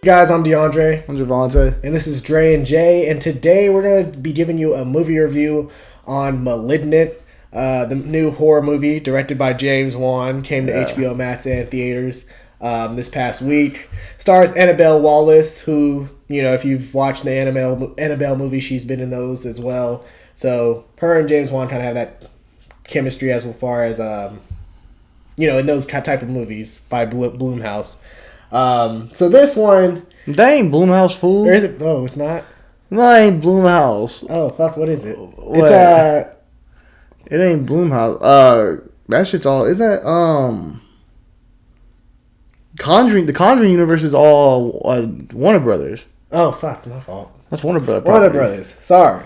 Hey guys, I'm DeAndre. I'm Javante. And this is Dre and Jay. And today we're going to be giving you a movie review on Malignant, the new horror movie directed by James Wan. Came to HBO Max and theaters this past week. Stars Annabelle Wallis, who, you know, if you've watched the Annabelle movie, she's been in those as well. So her and James Wan kind of have that chemistry as far as, in those type of movies by Blumhouse. So this one... That ain't Blumhouse, fool. Or is it? Oh, it's not? No, that ain't Blumhouse. Oh, fuck, what is it? What? It's, It ain't Blumhouse. That shit's all... Is that, Conjuring... The Conjuring universe is all Warner Brothers. Oh, fuck, my fault. That's Warner Brothers. Warner Brothers. Sorry.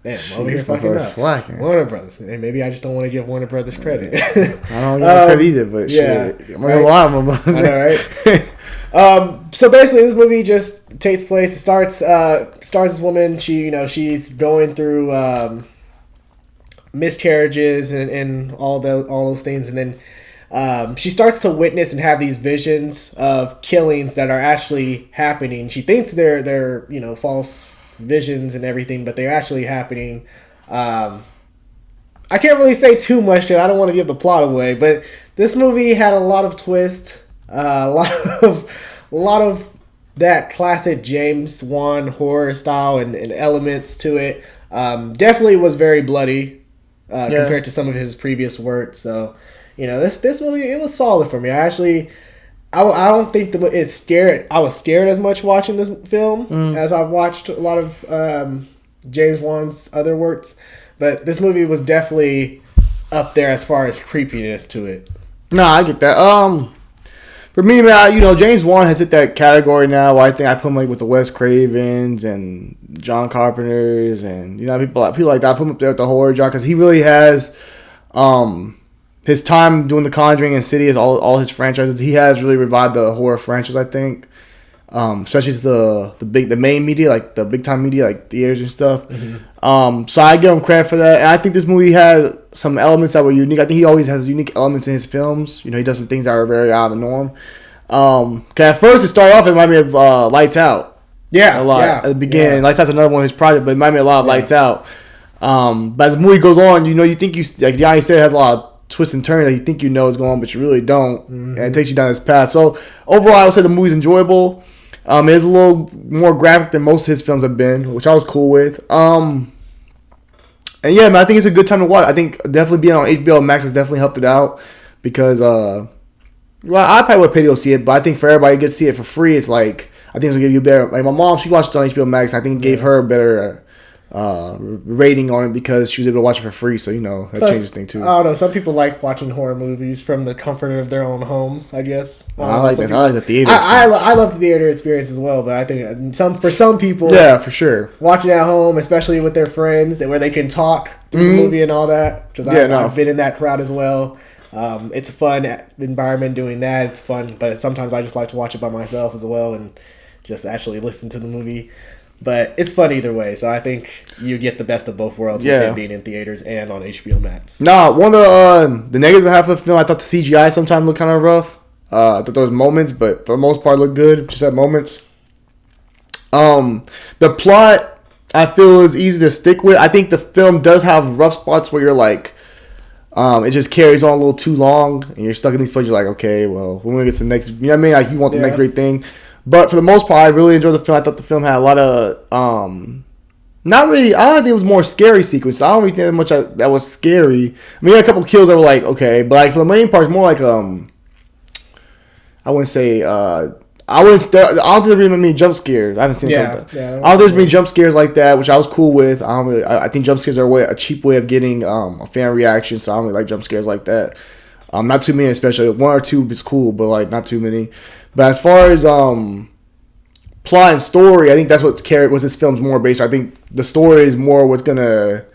Damn, I'm over here This fucking up. slacking. Warner Brothers. And maybe I just don't want to give Warner Brothers credit. I don't give credit either, but shit. I'm gonna lie on them. I know, right? So basically, this movie just takes place. It stars this woman. She's going through miscarriages and all those things, and then she starts to witness and have these visions of killings that are actually happening. She thinks they're false visions and everything, but they're actually happening. I can't really say too much to it. I don't want to give the plot away, but this movie had a lot of twists, a lot of that classic James Wan horror style and elements to it. Definitely was very bloody compared to some of his previous work. So, this movie, it was solid for me. I don't think it's scared. I was scared as much watching this film as I've watched a lot of James Wan's other works, but this movie was definitely up there as far as creepiness to it. No, I get that. For me, man, James Wan has hit that category now where I think I put him like with the Wes Cravens and John Carpenters and people like that. I put him up there with the horror genre because he really has his time doing The Conjuring and Insidious, all his franchises. He has really revived the horror franchise, I think. Especially the main media, like the big time media, like theaters and stuff. Mm-hmm. So I give him credit for that. And I think this movie had some elements that were unique. I think he always has unique elements in his films. He does some things that are very out of the norm. At first it started off, it reminded me of Lights Out. Yeah, a lot at the beginning. Yeah. Lights Out's another one of his projects, but it reminded me a lot of Lights Out. But as the movie goes on, you think like Yanni said, it has a lot of twists and turns that you think what's going on, but you really don't. Mm-hmm. And it takes you down this path. So overall, I would say the movie's enjoyable. It is a little more graphic than most of his films have been, which I was cool with. And yeah, man, I think it's a good time to watch. I think definitely being on HBO Max has definitely helped it out because, I probably would pay to go see it, but I think for everybody who gets to see it for free, it's like, I think it's going to give you a better, like my mom, she watched it on HBO Max, and I think it gave her a better rating on it because she was able to watch it for free, so that changes things too. I don't know, some people like watching horror movies from the comfort of their own homes, I guess. I like that. I like the theater I love the theater experience as well, but I think for some people, yeah, for sure, watching at home, especially with their friends, where they can talk through the movie and all that, because I've been in that crowd as well. It's a fun environment doing that. It's fun, but sometimes I just like to watch it by myself as well and just actually listen to the movie. But it's fun either way, so I think you get the best of both worlds with it being in theaters and on HBO Max. Nah, one of the negatives I have for the film, I thought the CGI sometimes looked kind of rough. I thought there was moments, but for the most part, looked good. Just had moments. The plot, I feel, is easy to stick with. I think the film does have rough spots where you're like, it just carries on a little too long, and you're stuck in these places. You're like, okay, well, when we get to the next, you know what I mean? Like, you want the next great thing. But for the most part, I really enjoyed the film. I thought the film had a lot of, not really, I don't think it was more scary sequence. I don't really think much that was scary. I mean, a couple kills that were like, okay. But like for the main part, it's more like, I wouldn't say, I don't think there really many jump scares. I haven't seen it. I don't think there's many jump scares like that, which I was cool with. I think jump scares are a cheap way of getting a fan reaction, so I don't really like jump scares like that. Not too many, especially one or two is cool, but like not too many. But as far as plot and story, I think that's what this film's more based on. I think the story is more what's gonna.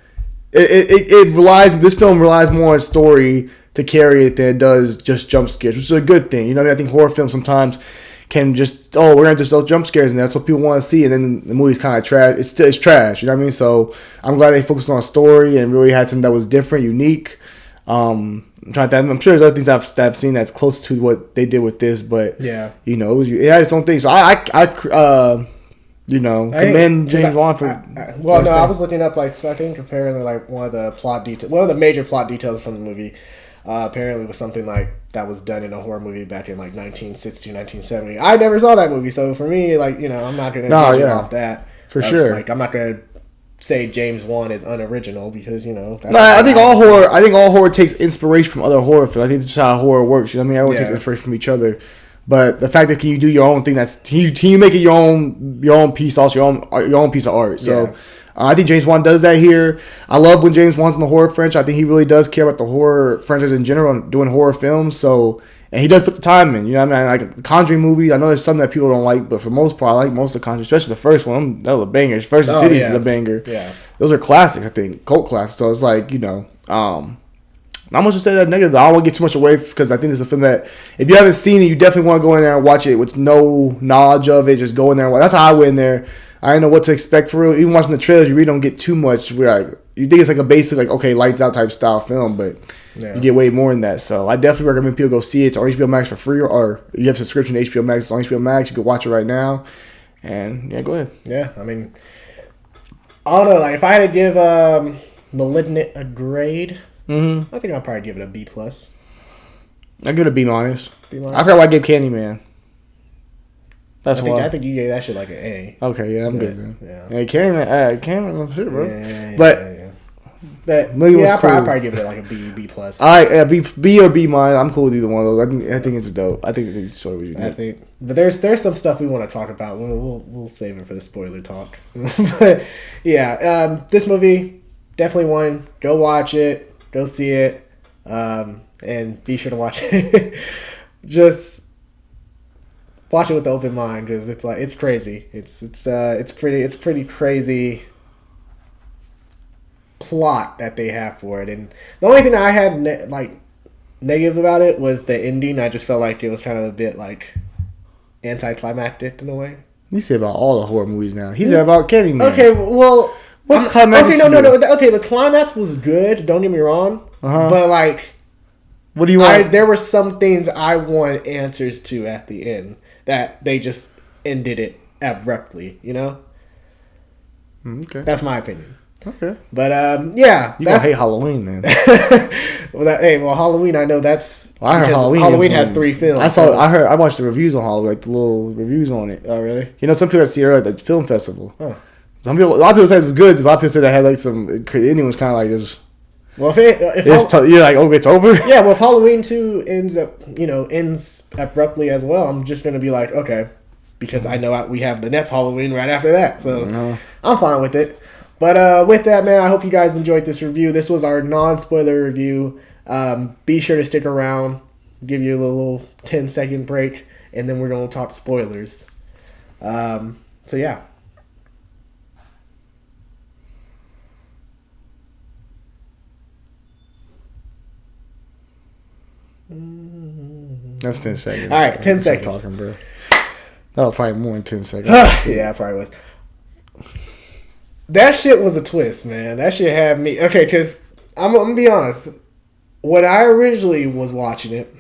This film relies more on story to carry it than it does just jump scares, which is a good thing. I think horror films sometimes can just, we're gonna just throw jump scares and that's what people want to see, and then the movie's kind of trash. It's trash, So I'm glad they focused on a story and really had something that was different, unique. I'm trying to. I'm sure there's other things I've seen that's close to what they did with this, but yeah, it had its own thing. So I commend James Wan for. I was looking up I think apparently one of the major plot details from the movie. Apparently was something like that was done in a horror movie back in 1960, 1970. I never saw that movie, so for me, I'm not gonna judge off that for sure. I'm not gonna say James Wan is unoriginal because I think all horror takes inspiration from other horror films. I think that's how horror works. You know what I mean? Everyone takes inspiration from each other. But the fact that can you do your own thing, can you make it your own piece, also your own piece of art. So I think James Wan does that here. I love when James Wan's in the horror franchise. I think he really does care about the horror franchise in general and doing horror films. So. And he does put the time in, you know what I mean? Like the Conjuring movies, I know there's some that people don't like, but for the most part, I like most of the Conjuring, especially the first one. That was a banger. First Insidious is a banger. Yeah. Those are classics, I think, cult classics. So it's like, not much to say that negative. I don't want to get too much away because I think it's a film that, if you haven't seen it, you definitely want to go in there and watch it with no knowledge of it. Just go in there and watch. That's how I went in there. I didn't know what to expect for real. Even watching the trailers, you really don't get too much. You think it's like a basic, lights out type style film, but you get way more than that. So I definitely recommend people go see it. It's on HBO Max for free, or you have a subscription to HBO Max. It's on HBO Max. You can watch it right now. And go ahead. Yeah, I mean, I don't know. If I had to give Malignant a grade, I think I'd probably give it a B+. I give it a B-. I B-. forgot why I gave Candyman. I think you gave that shit like an A. Okay, yeah, I'm good then. Yeah. Hey, Candyman, shit, bro. Yeah, but I'll probably give it like a B+. All right, B or B-. I'm cool with either one of those. I think it's dope. I think the story was good. But there's some stuff we want to talk about. We'll save it for the spoiler talk. But yeah, this movie definitely one. Go watch it. Go see it. And be sure to watch it. Just watch it with an open mind because it's crazy. It's pretty crazy plot that they have for it. And the only thing that I had negative about it was the ending. I just felt like it was kind of a bit anticlimactic in a way. You say about all the horror movies now. He said about Candyman. Okay, well, what's climax? Okay, no. Okay, the climax was good. Don't get me wrong. But what do you want? There were some things I wanted answers to at the end that they just ended it abruptly. Okay, that's my opinion. Okay, but yeah, you gonna hate Halloween then? Halloween. I know that's. I heard Halloween has 3 films. I watched the reviews on Halloween, the little reviews on it. Oh really? Some people see it at the film festival. Huh. A lot of people said it was good. A lot of people said that had some. The ending was kind of just. Well, you're like, oh, it's over. Yeah, well, if Halloween 2 ends abruptly as well, I'm just gonna be like, okay, because I know we have the next Halloween right after that, so I'm fine with it. But with that, man, I hope you guys enjoyed this review. This was our non-spoiler review. Be sure to stick around. Give you a little 10-second break, and then we're gonna talk spoilers. So yeah. That's 10 seconds. All right, 10 seconds. Talking, bro. That was probably more than 10 seconds. Yeah, it probably was. That shit was a twist, man. That shit had me. Okay, because I'm going to be honest. When I originally was watching it,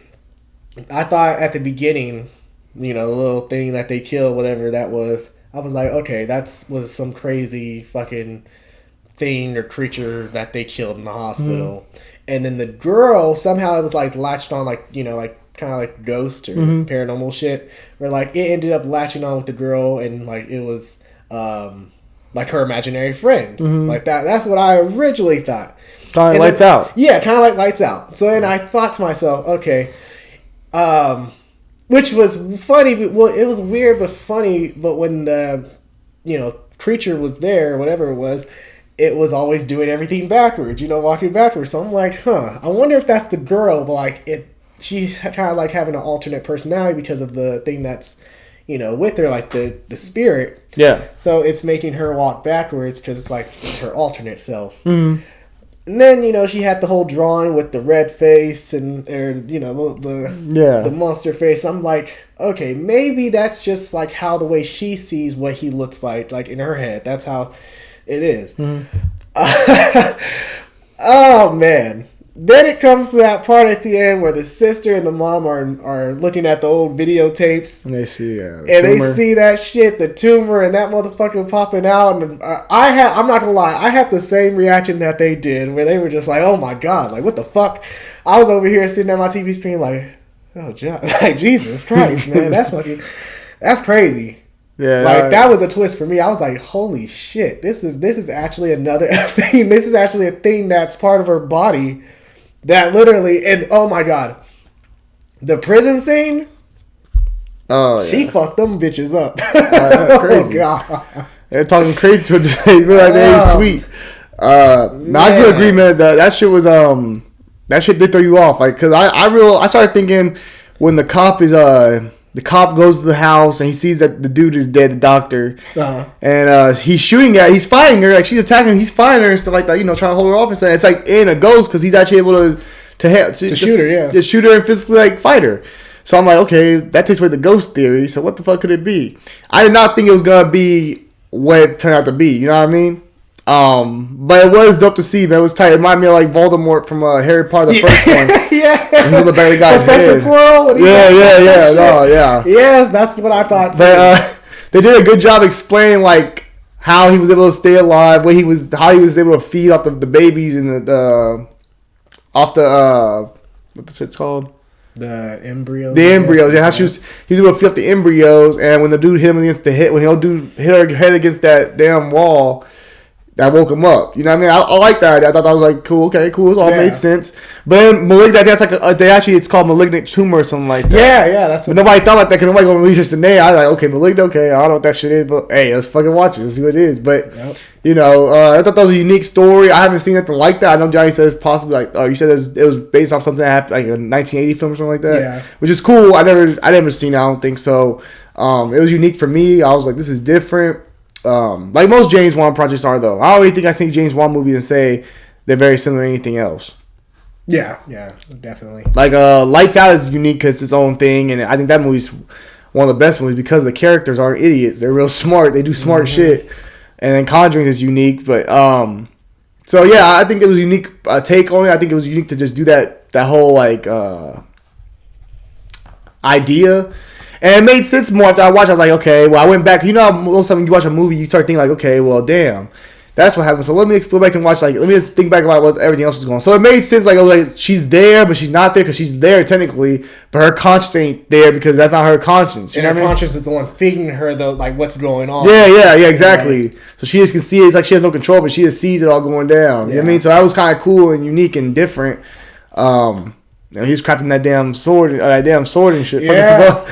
I thought at the beginning, the little thing that they killed, whatever that was, I was like, okay, was some crazy fucking thing or creature that they killed in the hospital. And then the girl, somehow it was latched on kind of like ghost or paranormal shit, where it ended up latching on with the girl and it was her imaginary friend. That's what I originally thought. Kind of Lights Out. Yeah, kind of like Lights Out. So then I thought to myself, okay, which was funny. Well, it was weird but funny. But when the creature was there, or whatever it was always doing everything backwards. Walking backwards. So I'm like, I wonder if that's the girl. But she's kind of having an alternate personality because of the thing that's with her, the spirit. Yeah. So it's making her walk backwards because it's her alternate self. And then she had the whole drawing with the red face and the monster face. I'm like, okay, maybe that's just how the way she sees what he looks like in her head. That's how it is. Oh man, Then it comes to that part at the end where the sister and the mom are looking at the old videotapes. And they see, they see that shit, the tumor, and that motherfucker popping out. And I'm not gonna lie, I had the same reaction that they did, where they were just like, "Oh my god, like what the fuck?" I was over here sitting at my TV screen like, "Oh, like Jesus Christ, man, that's crazy." Yeah, like that was a twist for me. I was like, "Holy shit, this is actually another thing. This is actually a thing that's part of her body." That literally, and oh my god, the prison scene. Oh, yeah. She fucked them bitches up. Crazy. Oh god, they're talking crazy to her. They realize they ain't sweet. I could agree, man. That shit was that shit did throw you off. Like, cause I started thinking when the cop goes to the house and he sees that the dude is dead, the doctor, and he's fighting her, like she's attacking him, he's fighting her and stuff like that, trying to hold her off and stuff. It's like in a ghost because he's actually able to shoot her, to shoot her and physically like fight her. So I'm like, okay, that takes away the ghost theory. So what the fuck could it be? I did not think it was gonna be what it turned out to be. You know what I mean? But it was dope to see, man. It was tight. It reminded me of like Voldemort from Harry Potter, the first one. Yeah. The bad guy's Professor head. Quirrell. Yeah. Yes, that's what I thought too. But they did a good job explaining like how he was able to stay alive, how he was able to feed off the babies and off the what's it called? The embryos. The embryos. Yeah, he was able to feed off the embryos, and when the dude hit him against the head, when hit her head against that damn wall. That woke him up. You know what I mean? I like that. I thought that was like cool. Okay, cool. It all made sense. But then Malignant, that's like it's called Malignant tumor or something like that. Yeah. That's. But nobody thought like that because nobody gonna release this today. I was like, okay, Malignant. Okay, I don't know what that shit is, but hey, let's fucking watch it. Let's see what it is. But I thought that was a unique story. I haven't seen anything like that. I know Johnny says possibly like, you said it was based off something that happened like a 1980 film or something like that. Yeah. Which is cool. I never seen it. I don't think so. It was unique for me. I was like, this is different. Like most James Wan projects are, though. I don't really think I've seen James Wan movies and say they're very similar to anything else. Yeah, definitely. Like Lights Out is unique because it's its own thing, and I think that movie's one of the best movies because the characters aren't idiots. They're real smart. They do smart shit. And then Conjuring is unique, but so yeah, I think it was a unique take on it. I think it was unique to just do that whole like idea. And it made sense more after I watched. I was like, okay, well, I went back. You know how most of the time you watch a movie, you start thinking like, okay, well, damn, that's what happened. So let me go back and watch. Like, let me just think back about what everything else was going on. So it made sense. Like, I was like, she's there, but she's not there because she's there technically, but her conscience ain't there because that's not her conscience. You know her conscience is the one feeding her though, like what's going on. Yeah, exactly. Right. So she just can see it. It's like she has no control, but she just sees it all going down. You know what I mean? So that was kind of cool and unique and different. He's crafting that damn sword and shit. Yeah.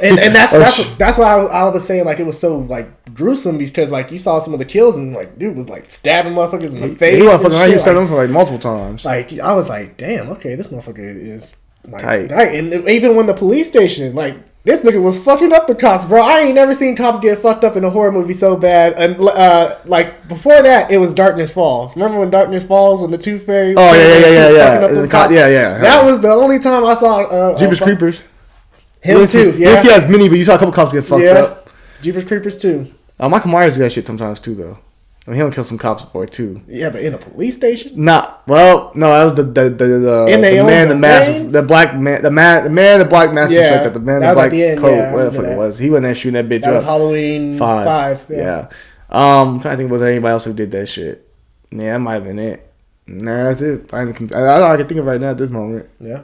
And that's why I was saying like it was so like gruesome because like you saw some of the kills and like dude was like stabbing motherfuckers in the face. He stabbed them for like multiple times. Like I was like, damn, okay, this motherfucker is like tight. And even when the police station, like this nigga was fucking up the cops, bro. I ain't never seen cops get fucked up in a horror movie so bad. And like before that, it was Darkness Falls. Remember when Darkness Falls when the Tooth Fairy? Oh yeah. That was the only time I saw Jeepers Creepers. Him too, yeah. Yes, he has many, but you saw a couple cops get fucked up. Jeepers Creepers too. Michael Myers do that shit sometimes too, though. I mean, he'll kill some cops before too. Yeah, but in a police station? That was the black man, the black master, like that. The man, the black coat, whatever the fuck it was. He went there shooting that bitch up. That was Halloween 5. Yeah. I'm trying to think, was there anybody else who did that shit? Yeah, that might have been it. Nah, that's it. I can think of right now at this moment. Yeah.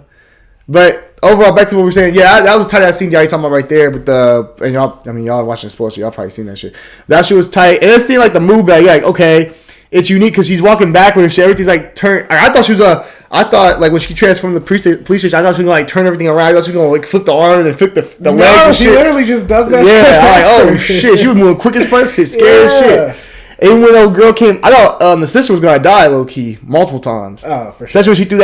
But overall, back to what we were saying. Yeah, that was a tight ass scene y'all talking about right there. But y'all watching sports, so y'all probably seen that shit. That shit was tight. And it seemed like the move back, like, okay, it's unique because she's walking backward and shit. Everything's like turned. I thought like when she transformed the police station, I thought she was gonna like turn everything around. I thought she was gonna like flip the arm and flip the legs and shit. She literally just does that. Yeah, I'm like, oh shit, she was moving quick as fuck. Shit, scared as shit. Even when the old girl came, I thought the sister was gonna die low key multiple times. Oh, for sure. Especially when she threw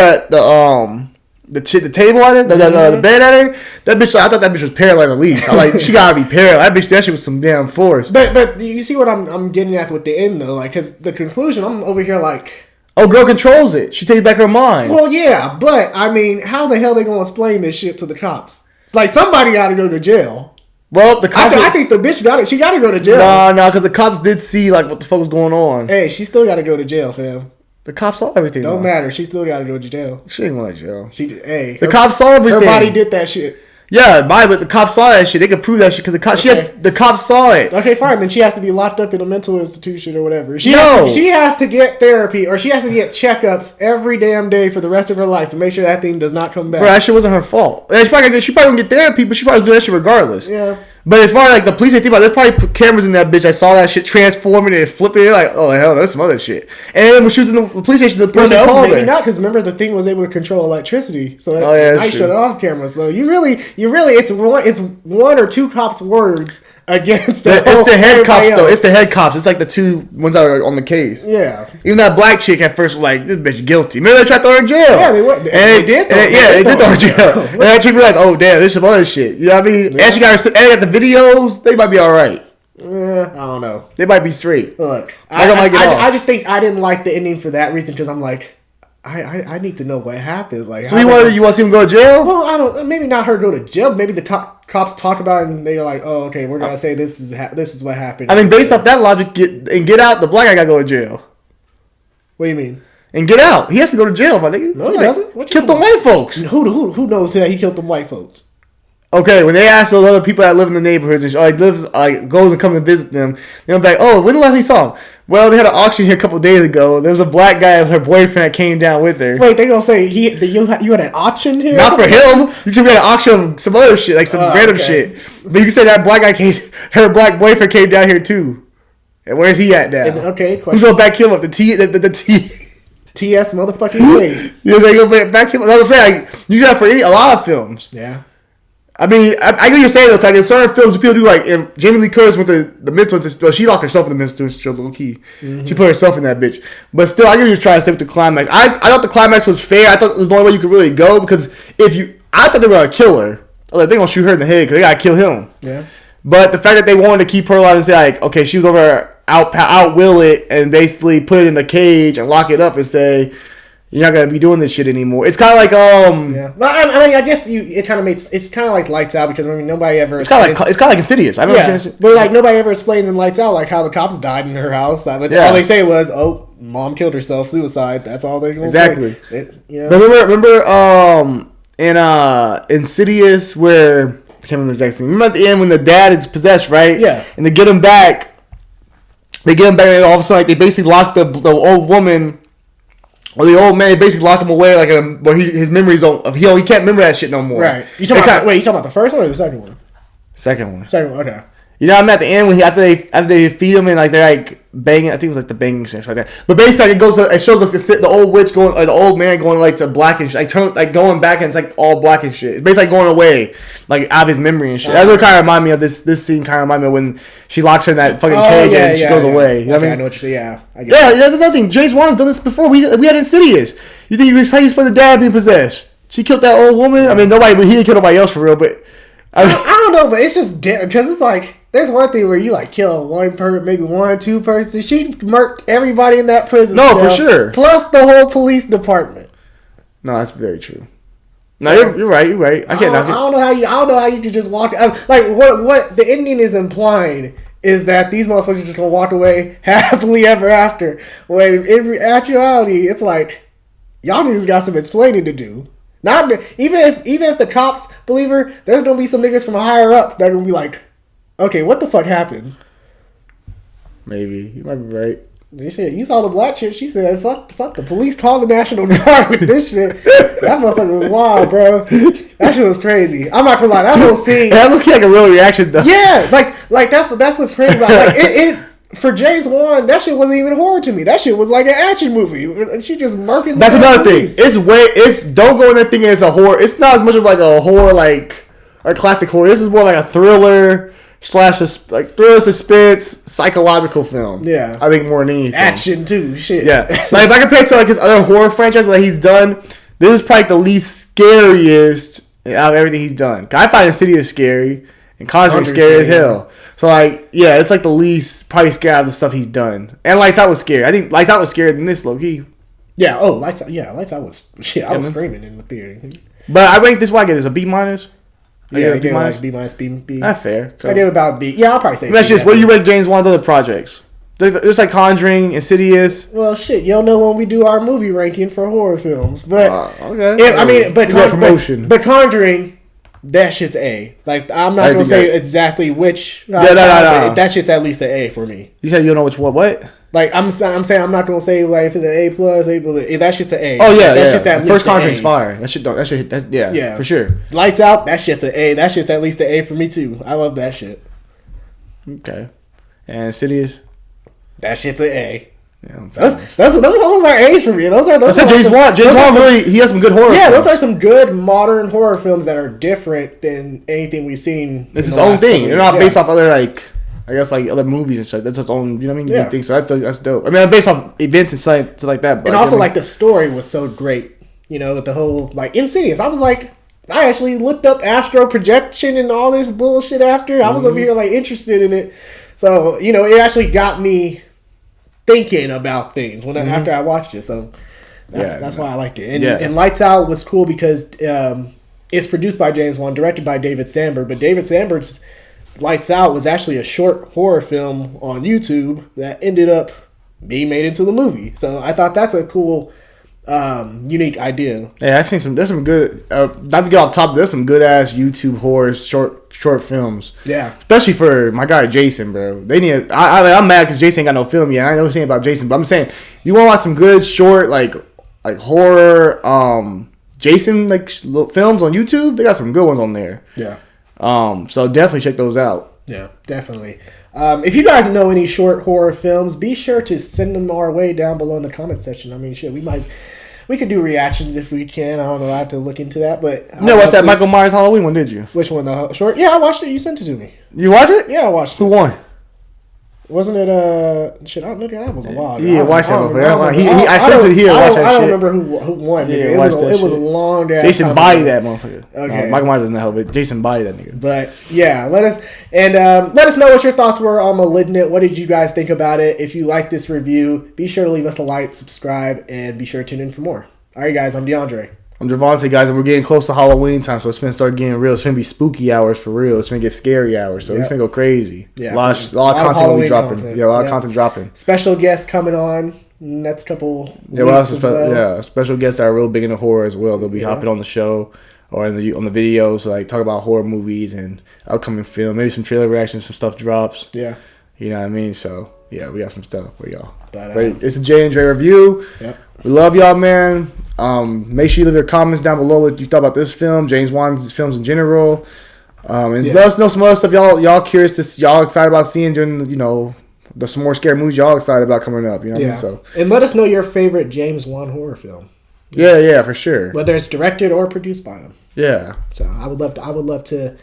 the table at her, the bed at her. That bitch, I thought that bitch was paralyzed at least. I'm like, she gotta be paralyzed. That shit was some damn force. But you see what I'm getting at with the end though, like, cause the conclusion, I'm over here like, oh, girl controls it. She takes back her mind. Well, yeah, but I mean, how the hell they gonna explain this shit to the cops? It's like somebody gotta go to jail. Well, the cops. I think the bitch she gotta go to jail. Nah, because the cops did see like what the fuck was going on. Hey, she still gotta go to jail, fam. The cops saw everything. Don't matter. She still got to go to jail. She ain't going to jail. The cops saw everything. Her body did that shit. Yeah, but the cops saw that shit. They could prove that shit because the cops saw it. Okay, fine. Then she has to be locked up in a mental institution or whatever. She has to get therapy or she has to get checkups every damn day for the rest of her life to make sure that thing does not come back. Bro, that shit wasn't her fault. She probably won't get therapy, but she probably was doing that shit regardless. Yeah. But as far as like the police, they think about, there's probably put cameras in that bitch. I saw that shit transforming and flipping. They're like, oh hell, that's some other shit. And then when she was in the police station, the person called her. Maybe not, because remember the thing was able to control electricity, so I shut it off camera. So you really, it's one or two cops' words against it's the head cops though. It's the head cops. It's like the two ones that are on the case. Yeah. Even that black chick at first was like, this bitch guilty. Maybe they tried to throw her in jail. Yeah, they were. They did. They did throw her in jail. And that chick realized, oh damn, there's some other shit. You know what I mean? Yeah. And she got the videos. They might be all right. I don't know. They might be straight. Look, I just think I didn't like the ending for that reason because I'm like, I need to know what happens. Like, so you want to see him go to jail? Well, I don't. Maybe not her go to jail. Maybe the cops talk about it and they're like, oh, okay, we're gonna say this is what happened. I mean, based off that logic, Get Out, the black guy gotta go to jail. What do you mean? And Get Out, he has to go to jail, my nigga. No, he doesn't. Killed the white folks. Who knows that he killed them white folks? Okay, when they ask those other people that live in the neighborhoods and goes and comes and visit them, they're like, oh, when the last time you saw him? Well, they had an auction here a couple of days ago. There was a black guy with her boyfriend that came down with her. Wait, they gonna say you had an auction here? Not for him. You said we had an auction of some other shit, like some random shit. But you can say that black guy her black boyfriend came down here too. And where's he at now? Okay, question. Who's gonna back him up? The TS motherfucking way. Yeah, they go back him up. Another thing, like, you do that for a lot of films. Yeah. I mean, I get what you're saying though. Like in certain films, people do like Jamie Lee Curtis with the mental. Well, she locked herself in the mental institution, low key. Mm-hmm. She put herself in that bitch. But still, I get what you're trying to say with the climax. I thought the climax was fair. I thought it was the only way you could really go because I thought they were gonna kill her. I was like, they gonna shoot her in the head because they gotta kill him. Yeah. But the fact that they wanted to keep her alive and say like, okay, she was over outwill it and basically put it in a cage and lock it up and say, you're not gonna be doing this shit anymore. It's kind of like yeah. Well, I mean, I guess it kind of makes it's kind of like Lights Out because I mean nobody ever. It's kind of like Insidious. I remember but like nobody ever explains in Lights Out like how the cops died in her house. All they say was, "Oh, mom killed herself, suicide." That's all they're gonna say. But remember in Insidious where I can't remember the exact thing. Remember at the end when the dad is possessed, right? Yeah. And they get him back. And all of a sudden like, they basically lock the old woman. Or the old man basically lock him away where his memories don't. He can't remember that shit no more. Right. You talking about the first one or the second one? Second one. Okay. You know what I mean? At the end when after they feed him and like they're like banging. I think it was like the banging sex like that. But basically it shows us the old witch going, or the old man going like to black and shit. Like going back and it's like all black and shit. It's basically like going away, like out of his memory and shit. That's what kind of remind me of this scene. Kind of remind me of when she locks her in that fucking cage and she goes away. You know what I mean? I know what you're saying. Yeah. That's another thing. James Wan's done this before. We had Insidious. You think how you explain the dad being possessed? She killed that old woman. I mean, he didn't kill nobody else for real, but I don't know. But it's just different because it's like. There's one thing where you like kill maybe one, two persons. She murked everybody in that prison. No, for sure. Plus the whole police department. No, that's very true. No, you're right. You're right. I can't knock it. I don't know how you could just walk. Like what the ending is implying is that these motherfuckers are just gonna walk away happily ever after. When in actuality, it's like y'all niggas got some explaining to do. Not even if the cops believe her, there's gonna be some niggas from higher up that are gonna be like. Okay, what the fuck happened? Maybe. You might be right. You saw the black chick. She said, fuck the police, call the National Guard with this shit. That motherfucker was wild, bro. That shit was crazy. I'm not gonna lie. That whole scene. That looked like a real reaction, though. Yeah, like that's what's crazy about it. For James Wan, that shit wasn't even horror to me. That shit was like an action movie. She just murking. That's another thing. Don't go in there thinking it's a horror. It's not as much of like a horror, like a classic horror. This is more like a thriller. Like thriller, suspense, psychological film. Yeah, I think more than anything. Action too. Shit. Yeah, like if I compare it to like his other horror franchises that he's done, this is probably the least scariest out of everything he's done. I find Insidious scary and Conjuring scary as hell. So like, yeah, it's like the least probably scary out of the stuff he's done. And Lights Out was scary. I think Lights Out was scarier than this, low key. Yeah. Oh, Lights Out. Yeah, Lights Out was shit. I was screaming in the theater. But I rank this one. I get this a B minus. B minus. B. That's fair. I give about B. Yeah, I'll probably say. That's just what do you rate James Wan's other projects? There's like Conjuring, Insidious. Well, shit, you'll know when we do our movie ranking for horror films. But okay. But Conjuring, that shit's A. Like, I'm not gonna say exactly which. No. That shit's at least an A for me. You said you don't know which one. What? Like, I'm saying I'm not gonna say like if it's an A plus, that shit's an A. Oh yeah, that shit's at least first Conjuring's fire. Yeah, for sure. Lights Out, that shit's an A. That shit's at least an A for me too. I love that shit. Okay, and Insidious. That shit's an A. Yeah, those are A's for me. Those are James Wan. James Wan really he has some good horror. Yeah, films. Those are some good modern horror films that are different than anything we've seen. It's its own thing. They're not based off other other movies and stuff. That's its own. You know what I mean? Yeah. Thing. So that's dope. I mean, based off events and stuff like that. But and also the story was so great. You know, with the whole Insidious. I was like, I actually looked up astral projection and all this bullshit after. I was over here interested in it. So it actually got me thinking about things after I watched it. So that's why I liked it. And Lights Out was cool because it's produced by James Wan, directed by David Sandberg. But David Sandberg's Lights Out was actually a short horror film on YouTube that ended up being made into the movie. So I thought that's a cool, unique idea. Yeah, I think there's some good. Not to get off topic, there's some good ass YouTube horror short films. Yeah, especially for my guy Jason, bro. They need. I'm mad because Jason ain't got no film yet. I know anything about Jason, but I'm saying you want to watch some good short like horror Jason films on YouTube. They got some good ones on there. Yeah. So definitely check those out. Yeah, definitely. If you guys know any short horror films, be sure to send them our way down below in the comment section. I mean, shit, we could do reactions if we can. I don't know. I have to look into that. But you know, watch that Michael Myers Halloween one, did you? Which one? The short? Yeah, I watched it. You sent it to me. You watched it? Yeah, I watched it. Who won? Wasn't it shit? I don't know. That was a while ago. Yeah, watch that one. I sent it here. Watch that shit. I don't remember who won. Yeah, it was a long ass. Jason bodied that motherfucker. Okay, Michael Myers doesn't help, but Jason bodied that nigga. But yeah, let us know what your thoughts were on Malignant. What did you guys think about it? If you like this review, be sure to leave us a like, subscribe, and be sure to tune in for more. All right, guys. I'm DeAndre. I'm Javante, guys, and we're getting close to Halloween time, so it's finna start getting real. It's finna be spooky hours for real. It's finna get scary hours, so it's finna go crazy. Yeah, a lot of content will be dropping. Content. Yeah, a lot of content dropping. Special guests coming on next couple weeks special guests that are real big into horror as well. They'll be hopping on the show or on the videos, so talk about horror movies and upcoming film. Maybe some trailer reactions, some stuff drops. Yeah, you know what I mean. So yeah, we got some stuff for y'all. But it's a J&J review. Yep. We love y'all, man. Make sure you leave your comments down below what you thought about this film, James Wan's films in general, and let us know some other stuff y'all curious to y'all excited about seeing during some more scary movies y'all excited about coming up. You know what I mean? So and let us know your favorite James Wan horror film. Yeah, for sure. Whether it's directed or produced by him. Yeah. So I would love to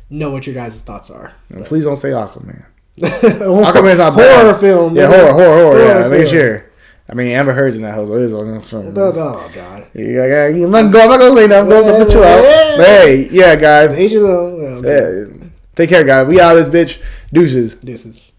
know what your guys' thoughts are. Please don't say Aquaman. Aquaman's not horror film. Yeah, horror. Yeah, make sure. I mean, Amber Heard's in that house. Oh, God. I'm not going to lay down. I'm going to put you out. Hey, yeah, guys. Take care, Take care, guys. We out of this bitch. Deuces.